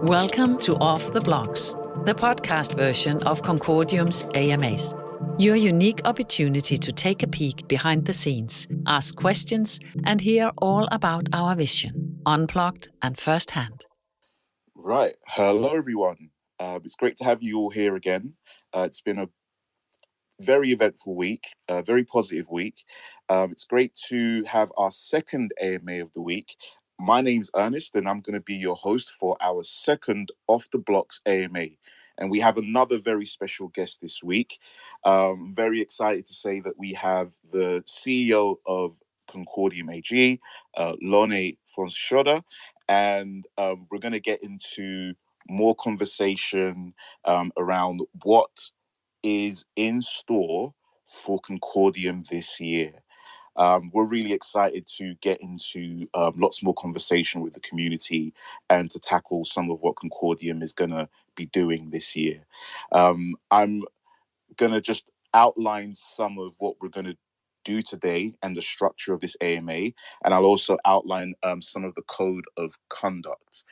Welcome to Off the Blocks, the podcast version of Concordium's AMAs. Your unique opportunity to take a peek behind the scenes, ask questions, and hear all about our vision, unplugged and firsthand. Right. Hello, everyone. It's great to have you all here again. It's been a very eventful week, a very positive week. It's great to have our second AMA of the week. My name's Ernest, and I'm going to be your host for our second Off the Blocks AMA. And we have another very special guest this week. I'm very excited to say that we have the CEO of Concordium AG, Fønss Schrøder, and we're going to get into more conversation around what is in store for Concordium this year. We're really excited to get into lots more conversation with the community and to tackle some of what Concordium is going to be doing this year. I'm going to just outline some of what we're going to do today and the structure of this AMA, and I'll also outline some of the code of conduct.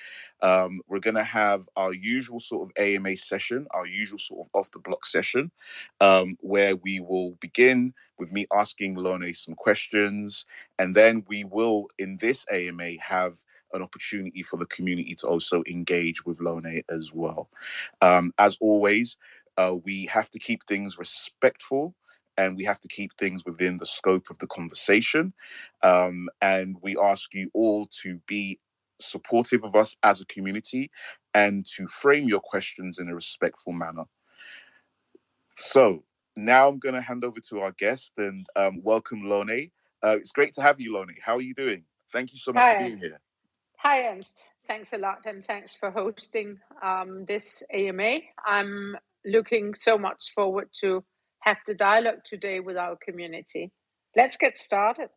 We're going to have our usual sort of AMA session, our usual sort of off the block session, where we will begin with me asking Lone some questions, and then we will, in this AMA, have an opportunity for the community to also engage with Lone as well. As always, we have to keep things respectful, and we have to keep things within the scope of the conversation. And we ask you all to be supportive of us as a community and to frame your questions in a respectful manner. So now I'm going to hand over to our guest and welcome Lone. It's great to have you, Lone. How are you doing? Thank you so much for being here. Hi, Ernst. Thanks a lot, and thanks for hosting this AMA. I'm looking so much forward to have the dialogue today with our community. Let's get started.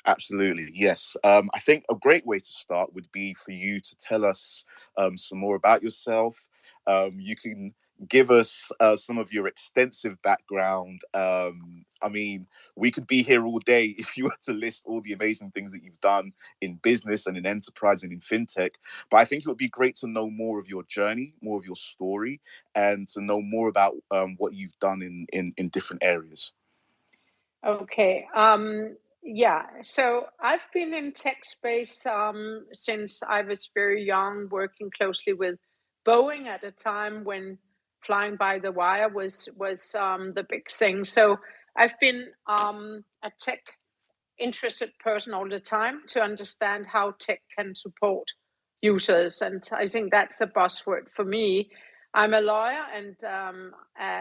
Absolutely, yes. I think a great way to start would be for you to tell us some more about yourself. You can give us some of your extensive background. I mean, we could be here all day if you were to list all the amazing things that you've done in business and in enterprise and in fintech. But I think it would be great to know more of your journey, more of your story, and to know more about what you've done in different areas. Okay. Yeah, so I've been in tech space since I was very young, working closely with Boeing at a time when flying by the wire was the big thing. So I've been a tech interested person all the time to understand how tech can support users, and I think that's a buzzword for me. I'm a lawyer and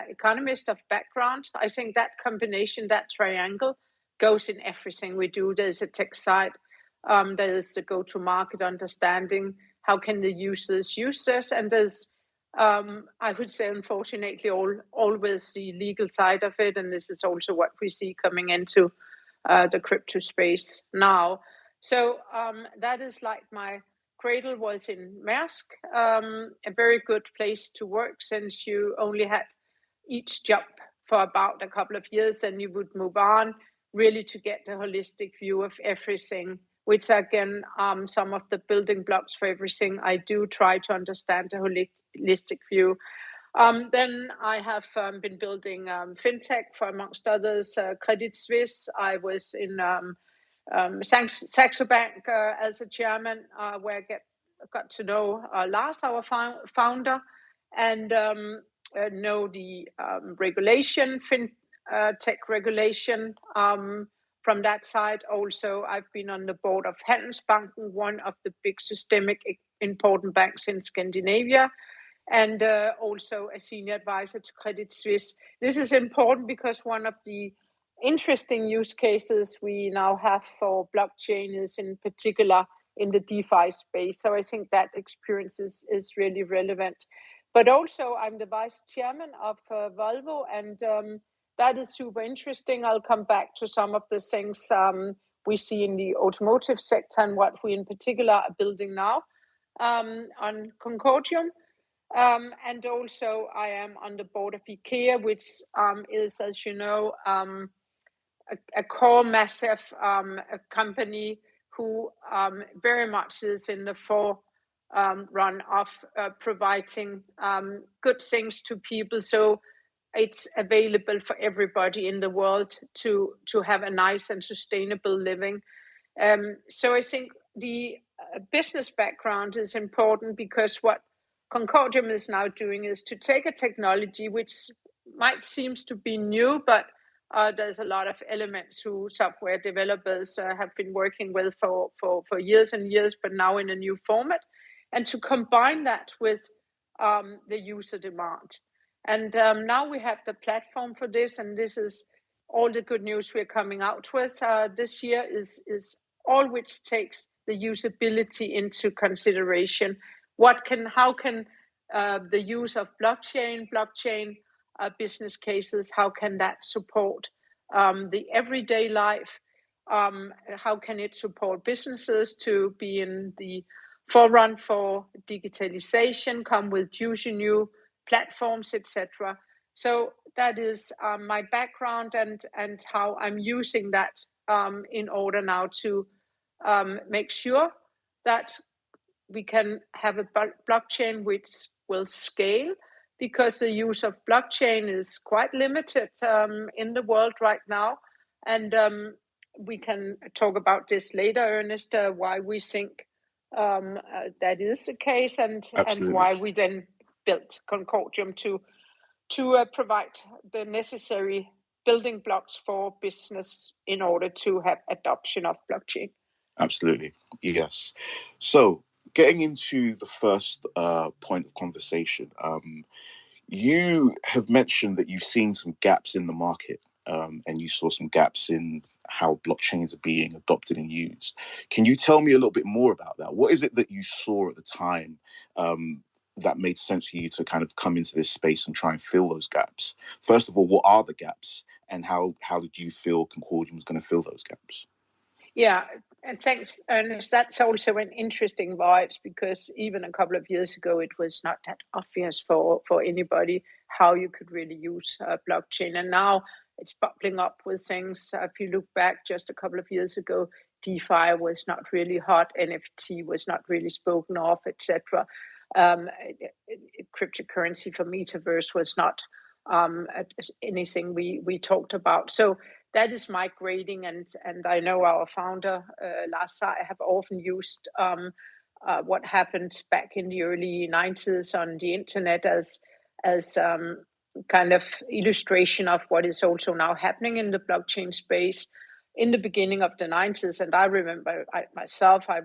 economist of background. I think that combination, that triangle, goes in everything we do. There's a tech side, there's the go-to-market understanding, how can the users use this, and there's, I would say, unfortunately, always the legal side of it, and this is also what we see coming into the crypto space now. So that is like my cradle was in Maersk, a very good place to work since you only had each job for about a couple of years and you would move on, really to get a holistic view of everything, which again, some of the building blocks for everything I do try to understand a holistic view. Then I have been building fintech for, amongst others, Credit Suisse. I was in Saxo Bank as a chairman, where I got to know Lars, our founder, and know the regulation, fintech regulation from that side. Also, I've been on the board of Handelsbanken, one of the big systemic important banks in Scandinavia, and also a senior advisor to Credit Suisse. This is important because one of the interesting use cases we now have for blockchain is in particular in the DeFi space. So I think that experience is really relevant. But also I'm the vice chairman of Volvo, and that is super interesting. I'll come back to some of the things we see in the automotive sector and what we in particular are building now on Concordium. And also I am on the board of IKEA, which is, as you know, a core massive a company who very much is in the run of providing good things to people, so it's available for everybody in the world to have a nice and sustainable living. So I think the business background is important, because what Concordium is now doing is to take a technology which might seem to be new, but there's a lot of elements who software developers have been working with for years and years, but now in a new format, and to combine that with the user demand. And now we have the platform for this, and this is all the good news we're coming out with this year is all which takes the usability into consideration. How can the use of blockchain business cases, how can that support the everyday life? How can it support businesses to be in the forefront for digitalization, come with juicy new platforms, etc. So that is my background and how I'm using that in order now to make sure that we can have a blockchain which will scale, because the use of blockchain is quite limited in the world right now. And we can talk about this later, Ernest, why we think that is the case, and why we then built Concordium to provide the necessary building blocks for business in order to have adoption of blockchain. Absolutely, yes. So getting into the first point of conversation, you have mentioned that you've seen some gaps in the market, and you saw some gaps in how blockchains are being adopted and used. Can you tell me a little bit more about that? What is it that you saw at the time that made sense for you to kind of come into this space and try and fill those gaps? First of all, what are the gaps, and how did you feel Concordium was going to fill those gaps? Yeah, and thanks, Ernest. That's also an interesting vibe, because even a couple of years ago, it was not that obvious for anybody how you could really use blockchain. And now it's bubbling up with things. If you look back just a couple of years ago, DeFi was not really hot, NFT was not really spoken of, etc. Cryptocurrency for metaverse was not anything we talked about. So that is migrating, and I know our founder Lars have often used what happened back in the early 90s on the internet as kind of illustration of what is also now happening in the blockchain space in the beginning of the 90s. And I remember I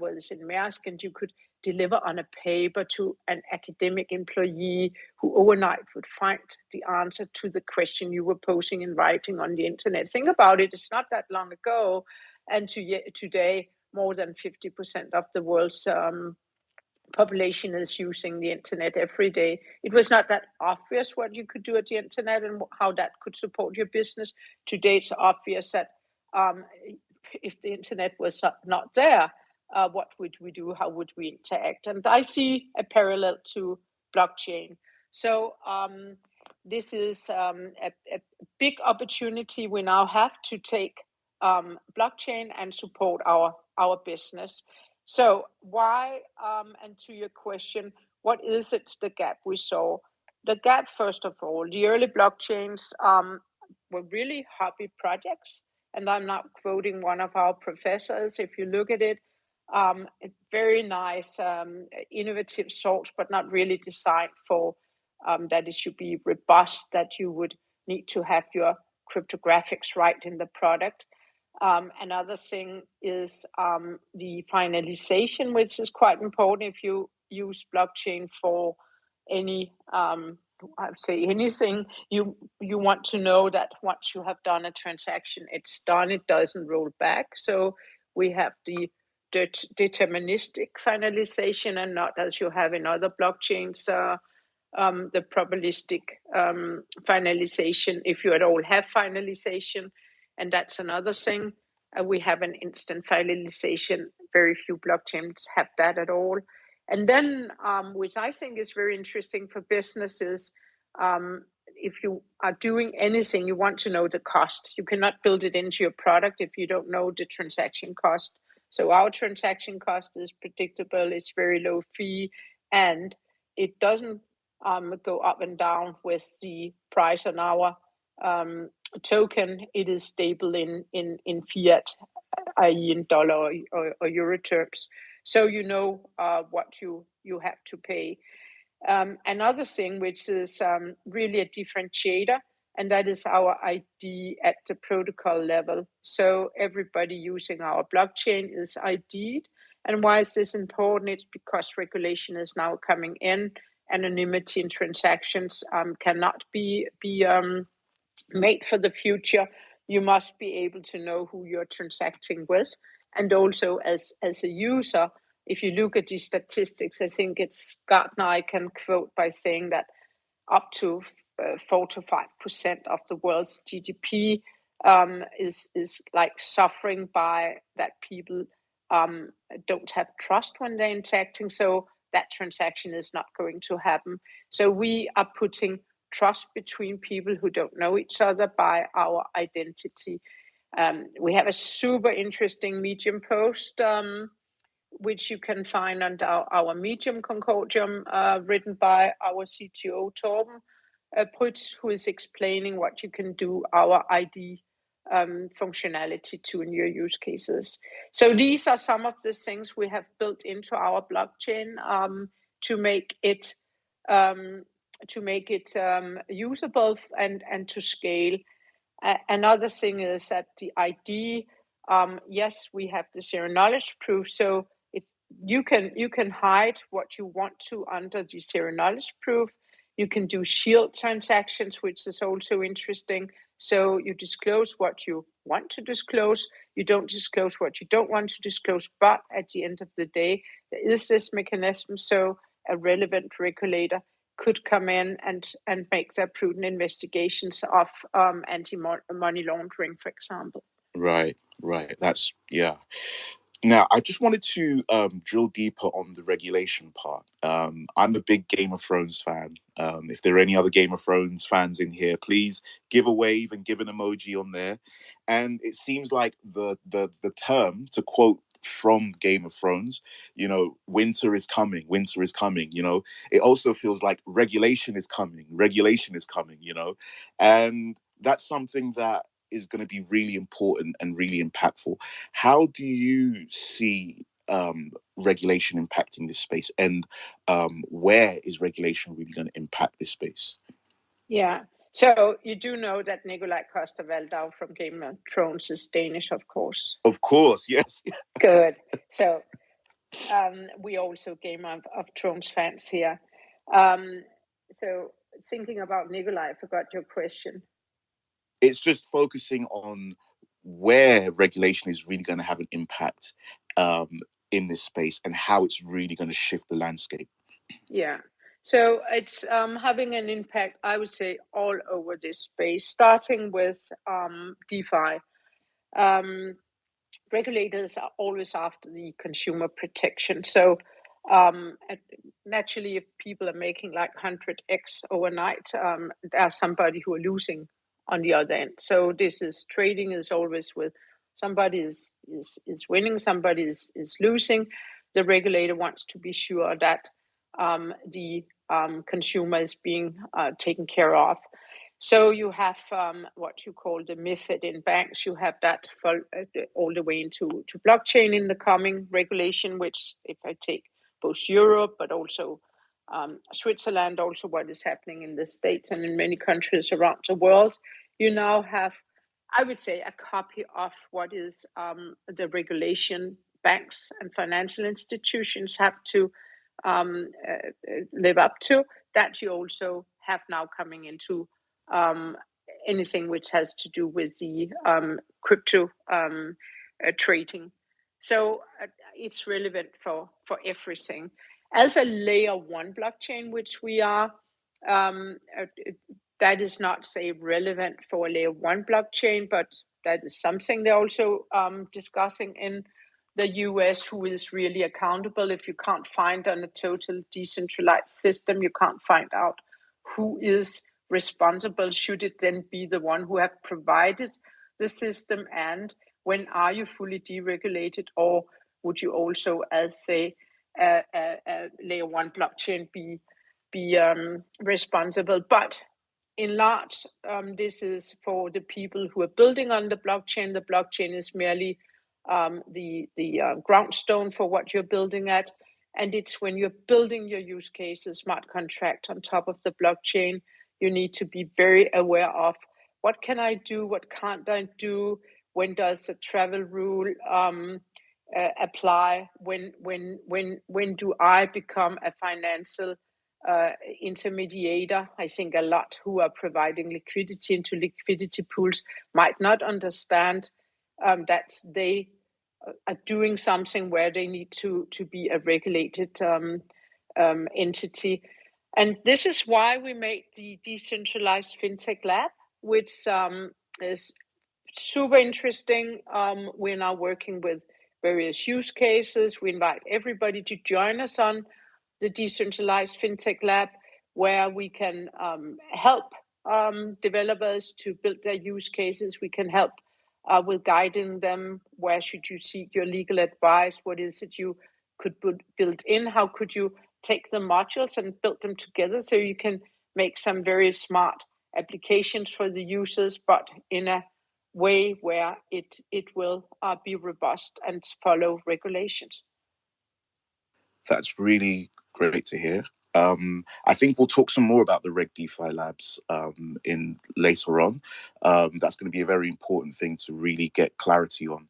was in Maersk, and you could deliver on a paper to an academic employee who overnight would find the answer to the question you were posing in writing on the internet. Think about it, it's not that long ago. And today, more than 50% of the world's population is using the internet every day. It was not that obvious what you could do at the internet and how that could support your business. Today, it's obvious that if the internet was not there, what would we do? How would we interact? And I see a parallel to blockchain. So this is a big opportunity we now have to take blockchain and support our business. So why, and to your question, what is it, the gap we saw? The gap, first of all, the early blockchains were really hobby projects. And I'm not quoting one of our professors. If you look at it, very nice, innovative thoughts, but not really designed for that it should be robust, that you would need to have your cryptographics right in the product. Another thing is the finalization, which is quite important. If you use blockchain for any, I would say anything, you want to know that once you have done a transaction, it's done, it doesn't roll back. So we have the deterministic finalization, and not as you have in other blockchains, the probabilistic finalization, if you at all have finalization. And that's another thing. We have an instant finalization. Very few blockchains have that at all. And then, which I think is very interesting for businesses, if you are doing anything, you want to know the cost. You cannot build it into your product if you don't know the transaction cost. So our transaction cost is predictable, it's very low fee, and it doesn't go up and down with the price on our token. It is stable in fiat, i.e. in dollar or euro terms. So you know what you have to pay. Another thing which is really a differentiator, and that is our ID at the protocol level. So everybody using our blockchain is ID'd. And why is this important? It's because regulation is now coming in. Anonymity in transactions cannot be made for the future. You must be able to know who you're transacting with. And also as a user, if you look at the statistics, I think it's Gartner I can quote by saying that up to 4 to 5% of the world's GDP is like suffering by that people don't have trust when they're interacting. So that transaction is not going to happen. So we are putting trust between people who don't know each other by our identity. We have a super interesting Medium post, which you can find on our Medium Concordium, written by our CTO, Torben Prytz, who is explaining what you can do our ID functionality to in your use cases. So these are some of the things we have built into our blockchain to make it usable and to scale. Another thing is that the ID, yes, we have the zero knowledge proof, so you can hide what you want to under the zero knowledge proof. You can do shield transactions, which is also interesting. So you disclose what you want to disclose. You don't disclose what you don't want to disclose. But at the end of the day, there is this mechanism. So a relevant regulator could come in and make their prudent investigations of anti-money laundering, for example. Right. That's, yeah. Now, I just wanted to drill deeper on the regulation part. I'm a big Game of Thrones fan. If there are any other Game of Thrones fans in here, please give a wave and give an emoji on there. And it seems like the term, to quote from Game of Thrones, winter is coming, it also feels like regulation is coming, and that's something that is going to be really important and really impactful. How do you see regulation impacting this space, and where is regulation really going to impact this space? Yeah. So you do know that Nikolaj Coster-Waldau from Game of Thrones is Danish, of course. Of course, yes. Good. So we also Game of Thrones fans here. So thinking about Nikolaj, I forgot your question. It's just focusing on where regulation is really going to have an impact in this space, and how it's really going to shift the landscape. Yeah. So it's having an impact, I would say, all over this space, starting with DeFi. Regulators are always after the consumer protection. So naturally, if people are making like 100x overnight, there's somebody who are losing on the other end. So this is trading is always with somebody is winning, somebody is losing. The regulator wants to be sure that the consumer is being taken care of. So you have what you call the MiFID in banks. You have that all the way into blockchain in the coming regulation, which if I take both Europe, but also Switzerland, also what is happening in the States and in many countries around the world, you now have, I would say, a copy of what is the regulation banks and financial institutions have to live up to, that you also have now coming into anything which has to do with the crypto trading. So it's relevant for everything. As a layer one blockchain, which we are, that is not, say, relevant for a layer one blockchain, but that is something they're also discussing in the US, who is really accountable. If you can't find on a total decentralized system, you can't find out who is responsible. Should it then be the one who have provided the system? And when are you fully deregulated, or would you also, as say, a layer 1 blockchain, be responsible. But in large, this is for the people who are building on the blockchain. The blockchain is merely the groundstone for what you're building at. And it's when you're building your use cases, smart contract on top of the blockchain, you need to be very aware of what can I do, what can't I do, when does the travel rule apply, when do I become a financial intermediator. I think a lot who are providing liquidity into liquidity pools might not understand that they are doing something where they need to be a regulated entity. And this is why we made the decentralized fintech lab, which is super interesting. We're now working with various use cases. We invite everybody to join us on the decentralized fintech lab, where we can help developers to build their use cases. We can help with guiding them. Where should you seek your legal advice? What is it you could build in? How could you take the modules and build them together so you can make some very smart applications for the users, but in a way where it will be robust and follow regulations. That's really great to hear. I think we'll talk some more about the Reg DeFi labs in later on. That's going to be a very important thing to really get clarity on.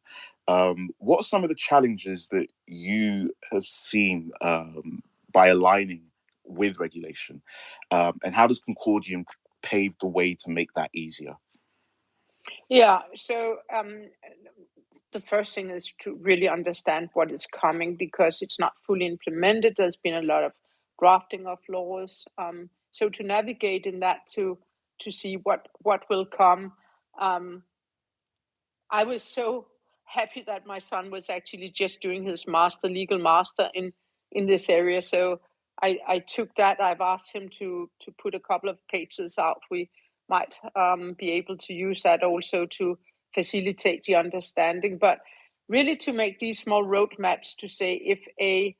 What are some of the challenges that you have seen by aligning with regulation? And how does Concordium pave the way to make that easier? Yeah, so the first thing is to really understand what is coming, because it's not fully implemented. There's been a lot of drafting of laws. So to navigate in that, to see what will come. I was so happy that my son was actually just doing his legal master in this area. So I took that. I've asked him to put a couple of pages out. We might be able to use that also to facilitate the understanding, but really to make these small roadmaps to say, if A,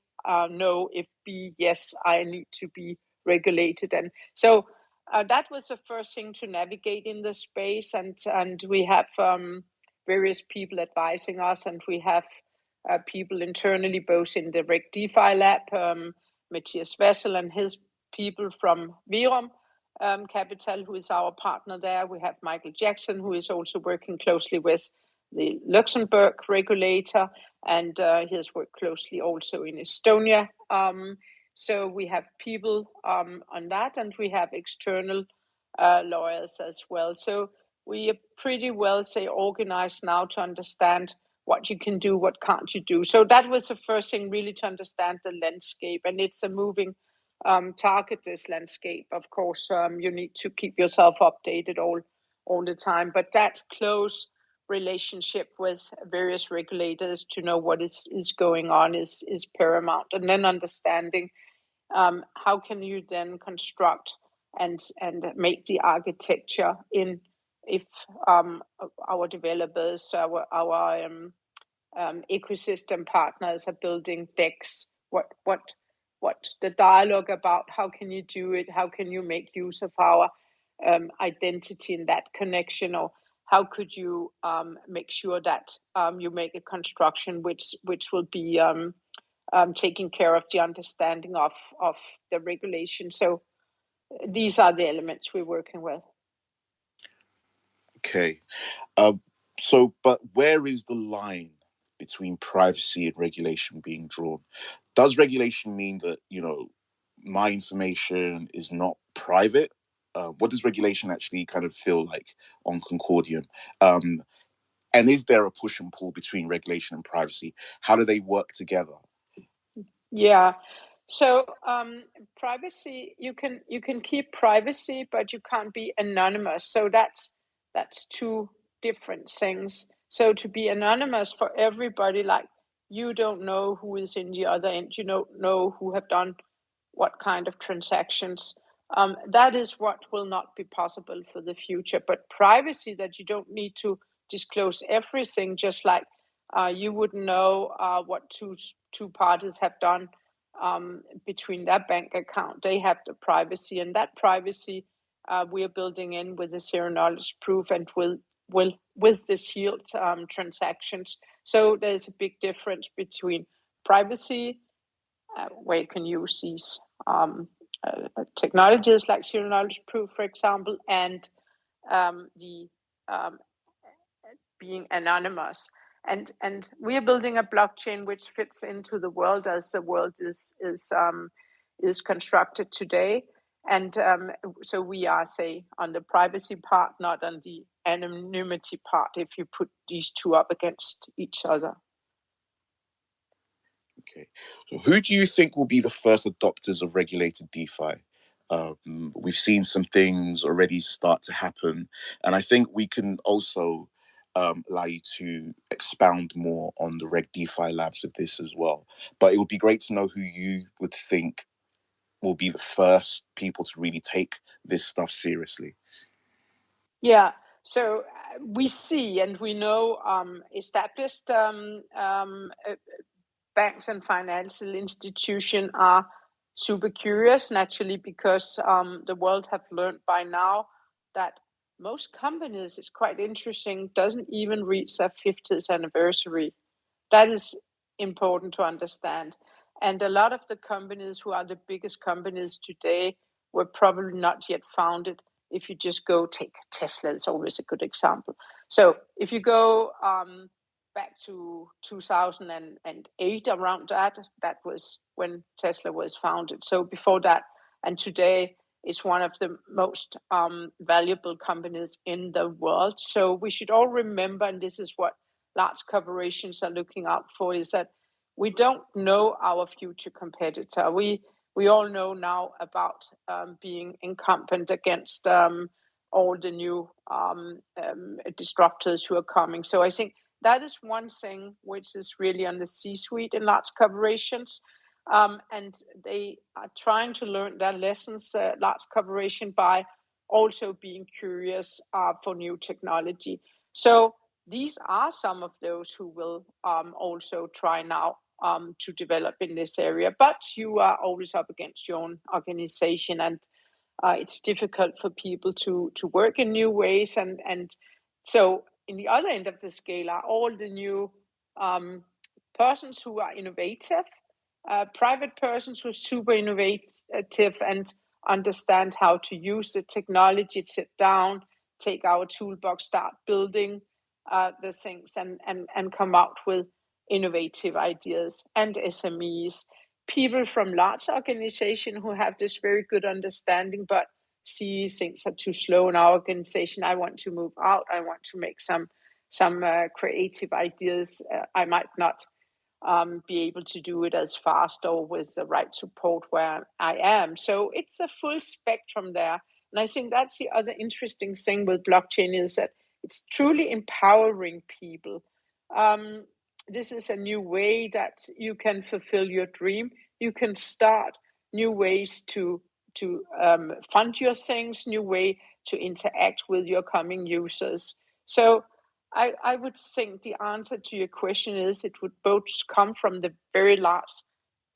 no, if B, yes, I need to be regulated. And so that was the first thing to navigate in the space. And we have various people advising us, and we have people internally, both in the Reg DeFi lab, Matthias Wessel and his people from Virum Capital, who is our partner there. We have Michael Jackson, who is also working closely with the Luxembourg regulator, and he has worked closely also in Estonia. So we have people on that, and we have external lawyers as well. So we are pretty well, organized now to understand what you can do, what can't you do. So that was the first thing, really, to understand the landscape. And it's a moving target, this landscape. Of course, you need to keep yourself updated all the time. But that close relationship with various regulators to know what is going on is paramount. And then understanding how can you then construct and make the architecture in, if our developers, our ecosystem partners are building decks, what the dialogue about how can you do it, how can you make use of our identity in that connection, or how could you make sure that you make a construction which will be taking care of the understanding of the regulation. So these are the elements we're working with. Okay. But where is the line between privacy and regulation being drawn? Does regulation mean that, my information is not private? What does regulation actually kind of feel like on Concordium? And is there a push and pull between regulation and privacy? How do they work together? Yeah. So privacy, you can keep privacy, but you can't be anonymous. So that's two different things. So to be anonymous for everybody, like you don't know who is in the other end, you don't know who have done what kind of transactions. That is what will not be possible for the future. But privacy, that you don't need to disclose everything, just like You wouldn't know what two parties have done between their bank account. They have the privacy, and that privacy we are building in with the zero knowledge proof and with the shield transactions. So there's a big difference between privacy, where you can use these technologies like zero knowledge proof, for example, and the being anonymous. And we are building a blockchain which fits into the world as the world is constructed today. And so we are, say, on the privacy part, not on the anonymity part, if you put these two up against each other. Okay, so who do you think will be the first adopters of regulated DeFi? We've seen some things already start to happen, and I think we can also allow you to expound more on the Reg DeFi labs of this as well. But it would be great to know who you would think will be the first people to really take this stuff seriously. Yeah, so we see and we know established banks and financial institutions are super curious, naturally, because the world have learned by now that most companies, it's quite interesting, doesn't even reach their 50th anniversary. That is important to understand. And a lot of the companies who are the biggest companies today were probably not yet founded. If you just go take Tesla, it's always a good example. So if you go back to 2008, around that was when Tesla was founded. So before that, and today, it's one of the most valuable companies in the world. So we should all remember, and this is what large corporations are looking out for, is that we don't know our future competitor. We all know now about being incumbent against all the new disruptors who are coming. So I think that is one thing which is really on the C-suite in large corporations. And they are trying to learn their lessons, large corporation, by also being curious for new technology. So these are some of those who will also try now to develop in this area. But you are always up against your own organization, and it's difficult for people to work in new ways. And so in the other end of the scale are all the new persons who are innovative, private persons who are super innovative and understand how to use the technology, sit down, take our toolbox, start building the things and come out with innovative ideas, and SMEs, people from large organizations who have this very good understanding, but see things are too slow in our organization. I want to move out. I want to make some creative ideas. I might not be able to do it as fast or with the right support where I am. So it's a full spectrum there. And I think that's the other interesting thing with blockchain, is that it's truly empowering people. This is a new way that you can fulfill your dream. You can start new ways to fund your things, new way to interact with your coming users. So I would think the answer to your question is it would both come from the very large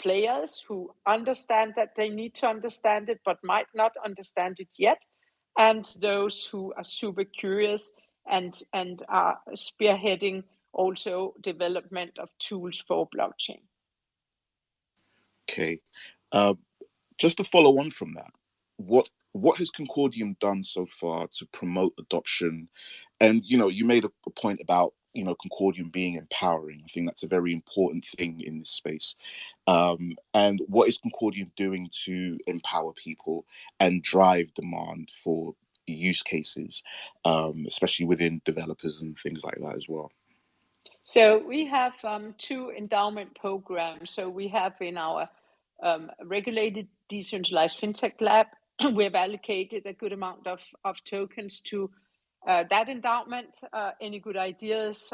players who understand that they need to understand it but might not understand it yet, and those who are super curious and are spearheading also development of tools for blockchain. Okay, just to follow on from that, what has Concordium done so far to promote adoption? And you made a point about Concordium being empowering. I think that's a very important thing in this space. And what is Concordium doing to empower people and drive demand for use cases, especially within developers and things like that as well? So we have two endowment programs. So we have in our regulated decentralized fintech lab, we have allocated a good amount of tokens to that endowment. Any good ideas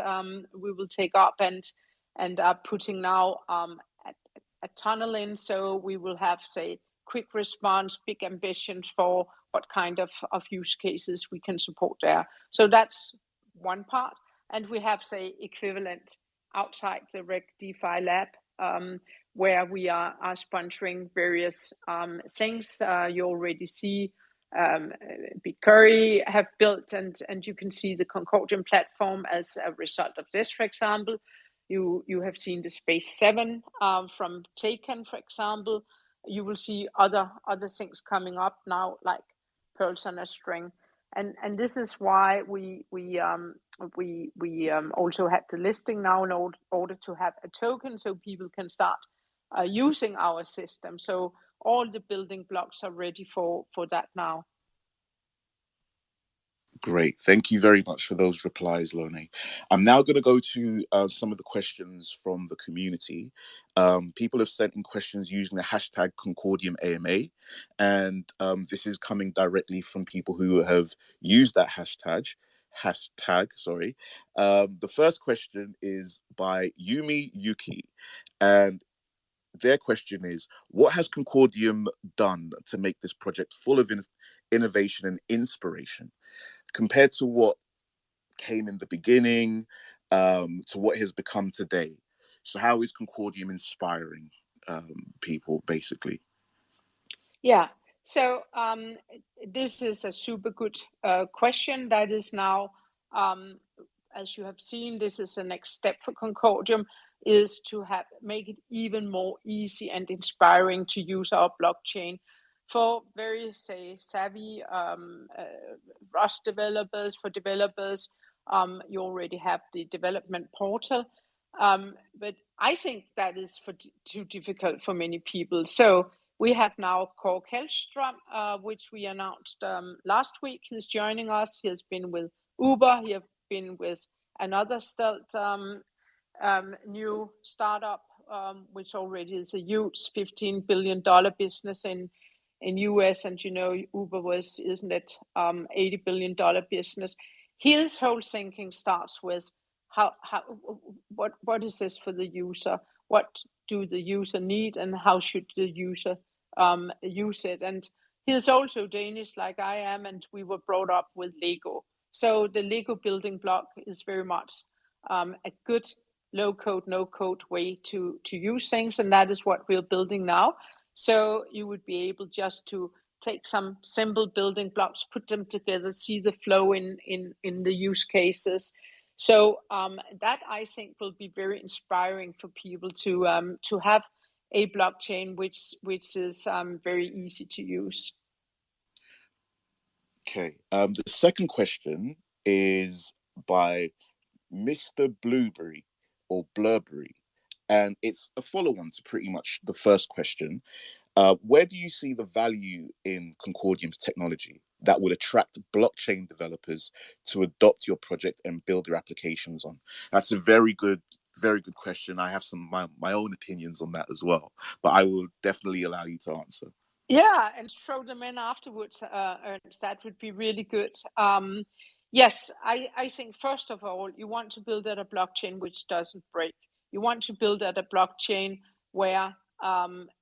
we will take up and are putting now a tunnel in. So we will have, say, quick response, big ambitions for what kind of use cases we can support there. So that's one part. And we have, say, equivalent outside the Reg DeFi lab, where we are sponsoring various things. You already see BigQuery have built, and you can see the Concordium platform as a result of this, for example. You have seen the Space 7 from Taken, for example. You will see other things coming up now, like pearls on a string, and this is why we also have the listing now in order to have a token, so people can start using our system. So all the building blocks are ready for that now. Great. Thank you very much for those replies, Lone. I'm now going to go to some of the questions from the community. People have sent in questions using the hashtag Concordium AMA, and this is coming directly from people who have used that hashtag. The first question is by Yumi Yuki, and their question is, what has Concordium done to make this project full of innovation and inspiration? Compared to what came in the beginning, to what has become today. So how is Concordium inspiring people, basically? Yeah, so this is a super good question. That is now, as you have seen, this is the next step for Concordium, is to make it even more easy and inspiring to use our blockchain for very, savvy Rust developers, for developers. You already have the development portal, but I think that is too difficult for many people. So we have now Kåre Kjellström, which we announced last week. He's joining us. He has been with Uber. He has been with another new startup, which already is a huge $15 billion business in US, and Uber isn't it, $80 billion business. His whole thinking starts with what is this for the user? What do the user need, and how should the user use it? And he's also Danish, like I am, and we were brought up with Lego. So the Lego building block is very much a good low code, no code way to use things, and that is what we're building now. So you would be able just to take some simple building blocks, put them together, see the flow in the use cases. So that, I think, will be very inspiring for people to have a blockchain which is very easy to use. Okay. The second question is by Mr. Blueberry or Blurberry, and it's a follow-on to pretty much the first question. Where do you see the value in Concordium's technology that would attract blockchain developers to adopt your project and build their applications on? That's a very good question. I have my own opinions on that as well, but I will definitely allow you to answer. Yeah, and throw them in afterwards, Ernst. That would be really good. Yes, I think, first of all, you want to build at a blockchain which doesn't break. You want to build at a blockchain where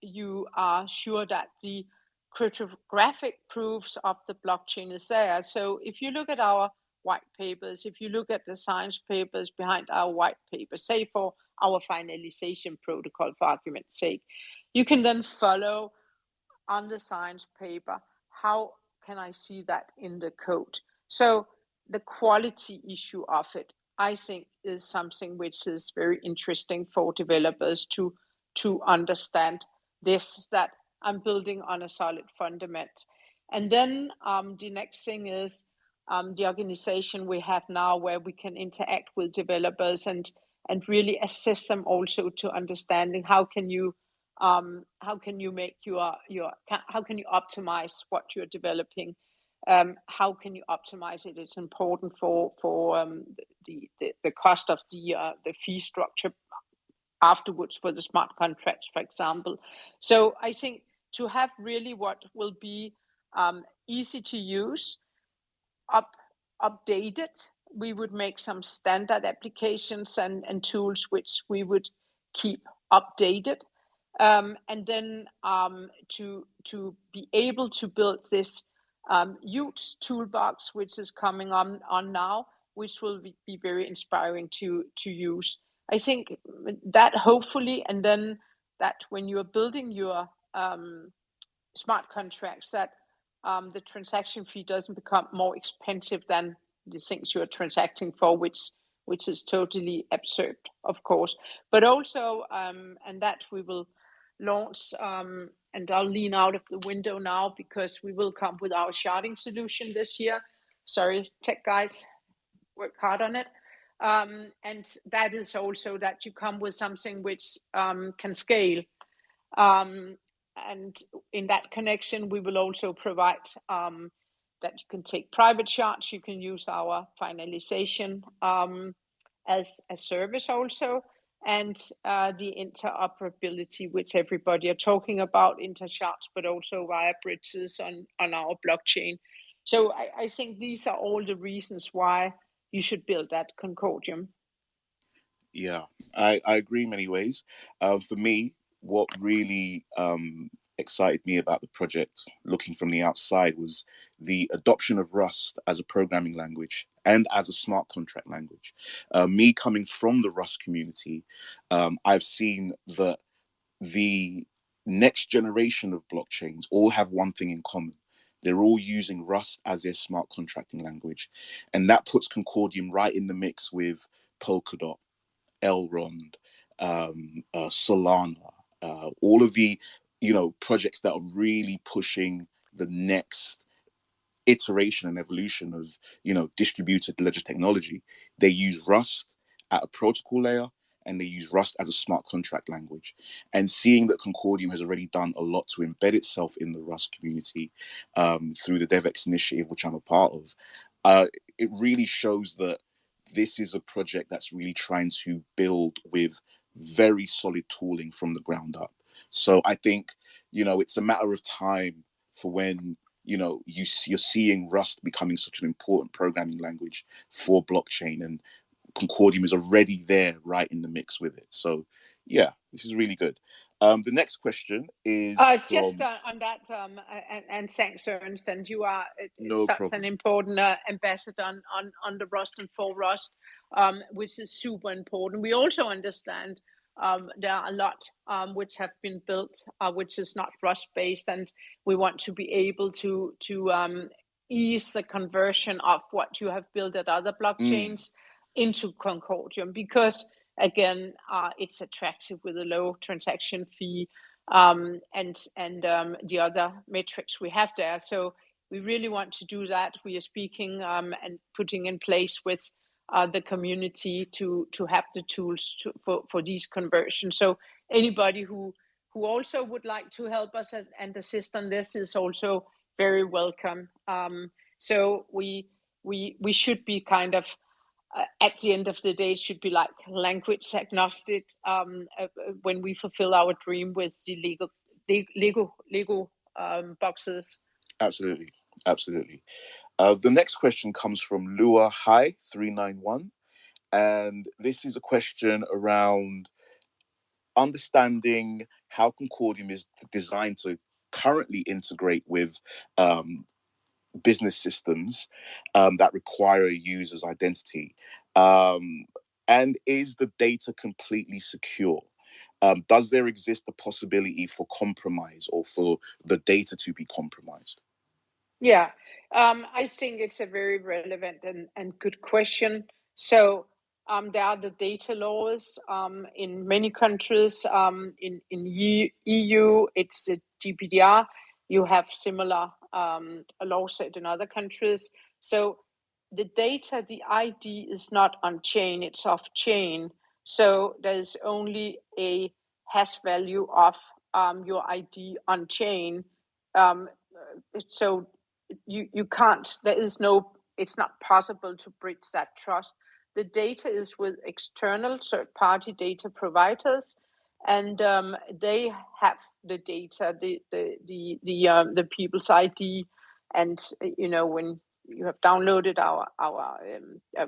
you are sure that the cryptographic proofs of the blockchain is there. So if you look at our white papers, if you look at the science papers behind our white papers, say for our finalization protocol, for argument's sake, you can then follow on the science paper, how can I see that in the code? So the quality issue of it, I think, is something which is very interesting for developers to understand this, that I'm building on a solid fundament. And then the next thing is the organization we have now, where we can interact with developers and really assist them also to understanding how can you make how can you optimize what you're developing, how can you optimize it? It's important for the cost of the fee structure afterwards for the smart contracts, for example. So I think to have really what will be easy to use, updated, we would make some standard applications and tools which we would keep updated. And then to be able to build this huge toolbox which is coming on now, which will be very inspiring to use. I think that hopefully, and then that when you are building your smart contracts, that the transaction fee doesn't become more expensive than the things you are transacting for, which is totally absurd, of course. But also, and that we will launch, and I'll lean out of the window now because we will come with our sharding solution this year. Sorry, tech guys, work hard on it. And that is also that you come with something which can scale. And in that connection, we will also provide that you can take private shards. You can use our finalization as a service also, and the interoperability, which everybody are talking about, inter-shards, but also via bridges on our blockchain. So I think these are all the reasons why you should build that Concordium. Yeah, I agree in many ways. For me, what really excited me about the project, looking from the outside, was the adoption of Rust as a programming language and as a smart contract language. Me coming from the Rust community, I've seen that the next generation of blockchains all have one thing in common. They're all using Rust as their smart contracting language. And that puts Concordium right in the mix with Polkadot, Elrond, Solana, all of the projects that are really pushing the next iteration and evolution of distributed ledger technology. They use Rust at a protocol layer, and they use Rust as a smart contract language. And seeing that Concordium has already done a lot to embed itself in the Rust community through the DevX initiative, which I'm a part of, it really shows that this is a project that's really trying to build with very solid tooling from the ground up. So I think, it's a matter of time for when, you're seeing Rust becoming such an important programming language for blockchain, and Concordium is already there right in the mix with it. So yeah, this is really good. The next question is just on that, and thanks, Ernst, and you are no such problem. an important ambassador on the Rust and for Rust, which is super important. We also understand there are a lot which have been built, which is not Rust based, and we want to be able to ease the conversion of what you have built at other blockchains into Concordium, because again, it's attractive with a low transaction fee, and the other metrics we have there. So we really want to do that. We are speaking and putting in place with the community to have the tools for these conversions. So anybody who also would like to help us and assist on this is also very welcome. So we should be kind of at the end of the day, should be like language agnostic when we fulfill our dream with the Lego boxes. Absolutely. The next question comes from Lua High 391, and this is a question around understanding how Concordium is designed to currently integrate with business systems that require a user's identity, and is the data completely secure? Does there exist a possibility for compromise or for the data to be compromised? Yeah, I think it's a very relevant and good question. So there are the data laws in many countries. In EU, it's the GDPR. You have similar laws set in other countries. So the data, the ID is not on chain; it's off chain. So there's only a hash value of your ID on chain. So you can't, there is no, it's not possible to bridge that trust. The data is with external third-party data providers, and they have the data, the people's ID, and when you have downloaded our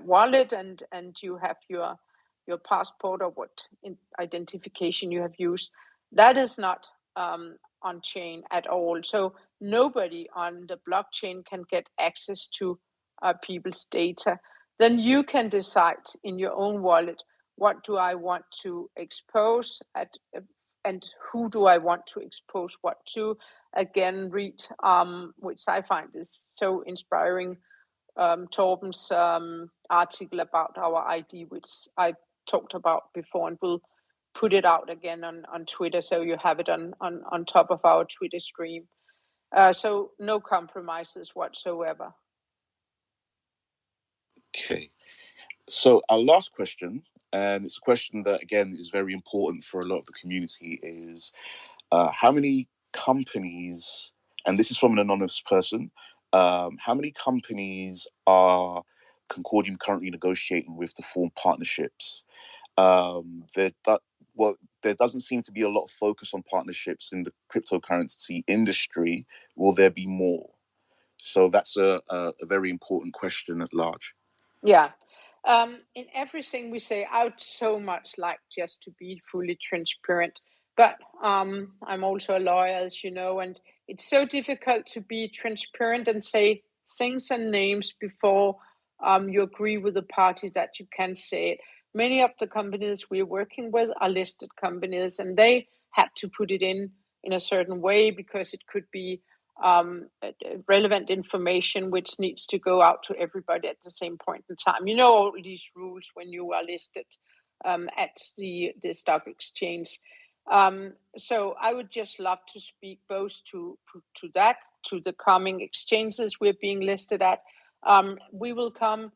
wallet and you have your passport or what identification you have used, that is not on chain at all. So nobody on the blockchain can get access to people's data. Then you can decide in your own wallet what do I want to expose and who do I want to expose what to. Again, read, which I find is so inspiring, Torben's article about our ID, which I talked about before, and we'll put it out again on Twitter, so you have it on top of our Twitter stream. So no compromises whatsoever. Okay. So our last question, and it's a question that, again, is very important for a lot of the community, is how many companies, and this is from an anonymous person, how many companies are Concordium currently negotiating with to form partnerships? There doesn't seem to be a lot of focus on partnerships in the cryptocurrency industry. Will there be more? So that's a very important question at large. Yeah. In everything we say, I would so much like just to be fully transparent, but I'm also a lawyer, as you know, and it's so difficult to be transparent and say things and names before you agree with the party that you can say it. Many of the companies we're working with are listed companies, and they have to put it in a certain way because it could be relevant information which needs to go out to everybody at the same point in time. You know all these rules when you are listed at the stock exchange. So I would just love to speak both to that, to the coming exchanges we're being listed at. We will come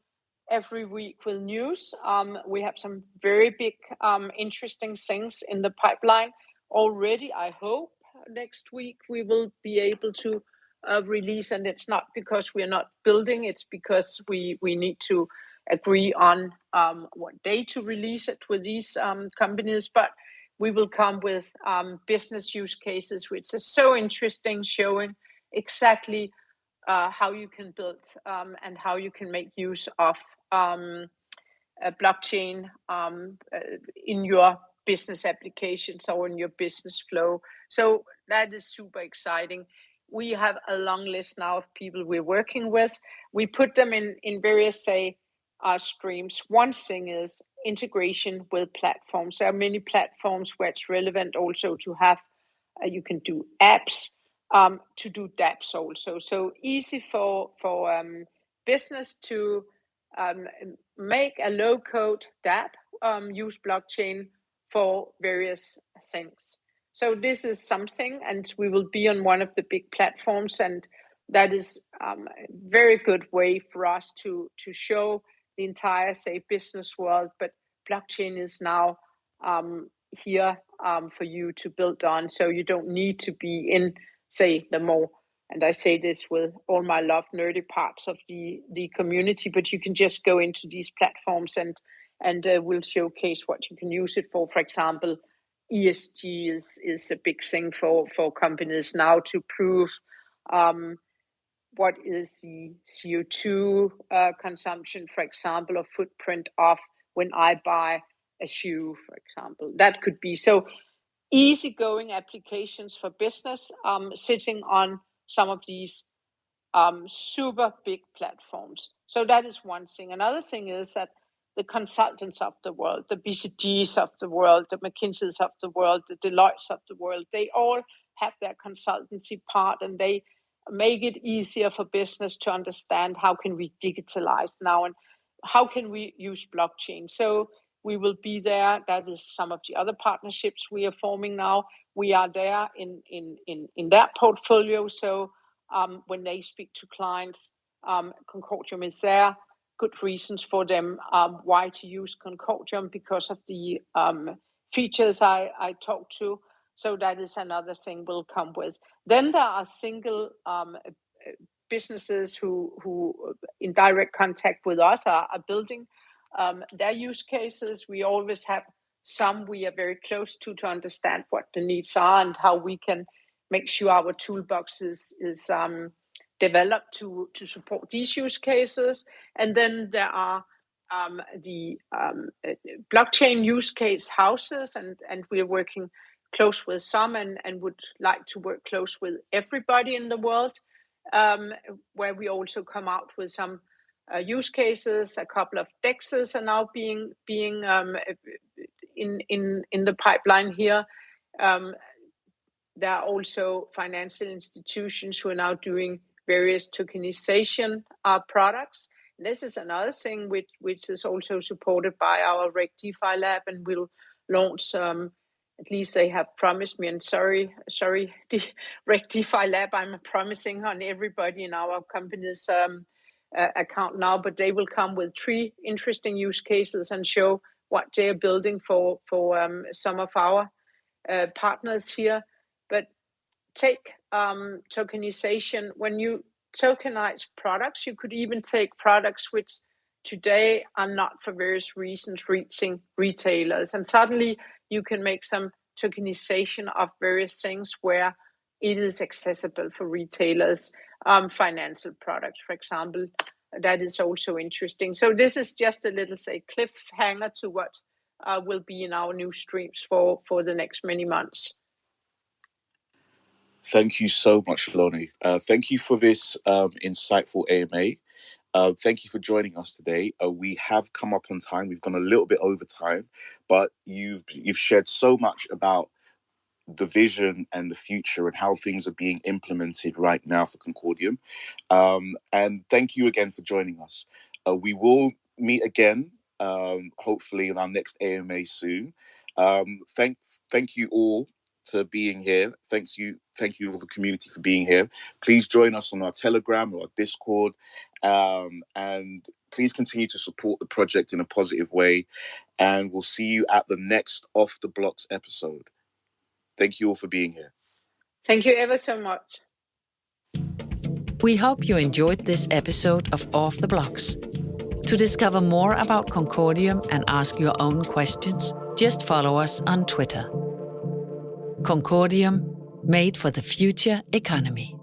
every week with news. We have some very big, interesting things in the pipeline already. I hope next week we will be able to release, and it's not because we're not building, it's because we need to agree on what day to release it with these companies. But we will come with business use cases, which is so interesting, showing exactly how you can build and how you can make use of a blockchain in your business applications or in your business flow. So that is super exciting. We have a long list now of people we're working with. We put them in various, streams. One thing is integration with platforms. There are many platforms where it's relevant also to have, you can do apps, to do dApps also. So easy for business to make a low-code dApp, use blockchain for various things. So this is something, and we will be on one of the big platforms, and that is a very good way for us to show the entire, business world. But blockchain is now here for you to build on, so you don't need to be in, the more, and I say this with all my love, nerdy parts of the community, but you can just go into these platforms and we'll showcase what you can use it for. For example, ESG is a big thing for companies now to prove what is the CO2 consumption, for example, or footprint of when I buy a shoe, for example. That could be so easygoing applications for business sitting on some of these super big platforms. So that is one thing. Another thing is that the consultants of the world, the BCGs of the world, the McKinseys of the world, the Deloittes of the world, they all have their consultancy part, and they make it easier for business to understand how can we digitalize now and how can we use blockchain. So we will be there. That is some of the other partnerships we are forming now. We are there in that portfolio. So when they speak to clients, Concordium is there. Good reasons for them why to use Concordium because of the features I talked to. So that is another thing we'll come with. Then there are single businesses who in direct contact with us are building their use cases. We always have some we are very close to understand what the needs are and how we can make sure our toolbox is developed to support these use cases. And then there are the blockchain use case houses, and we are working close with some and would like to work close with everybody in the world, where we also come out with some use cases. A couple of DEXs are now being in the pipeline here. There are also financial institutions who are now doing various tokenization products. And this is another thing which is also supported by our Reg DeFi lab, and will launch. At least they have promised me. And sorry, the Reg DeFi lab, I'm promising on everybody in our company's account now, but they will come with 3 interesting use cases and show what they're building for some of our partners here. But take tokenization. When you tokenize products, you could even take products which today are not for various reasons reaching retailers, and suddenly you can make some tokenization of various things where it is accessible for retailers, financial products, for example. That is also interesting. So this is just a little, say, cliffhanger to what will be in our new streams for the next many months. Thank you so much, Lone. Thank you for this insightful AMA. Thank you for joining us today. We have come up on time. We've gone a little bit over time, but you've shared so much about the vision and the future and how things are being implemented right now for Concordium. And thank you again for joining us. We will meet again, hopefully in our next AMA soon. Thank you all for being here. Thank you all the community for being here. Please join us on our Telegram or our Discord, and please continue to support the project in a positive way. And we'll see you at the next Off the Blocks episode. Thank you all for being here. Thank you ever so much. We hope you enjoyed this episode of Off the Blocks. To discover more about Concordium and ask your own questions, just follow us on Twitter. Concordium, made for the future economy.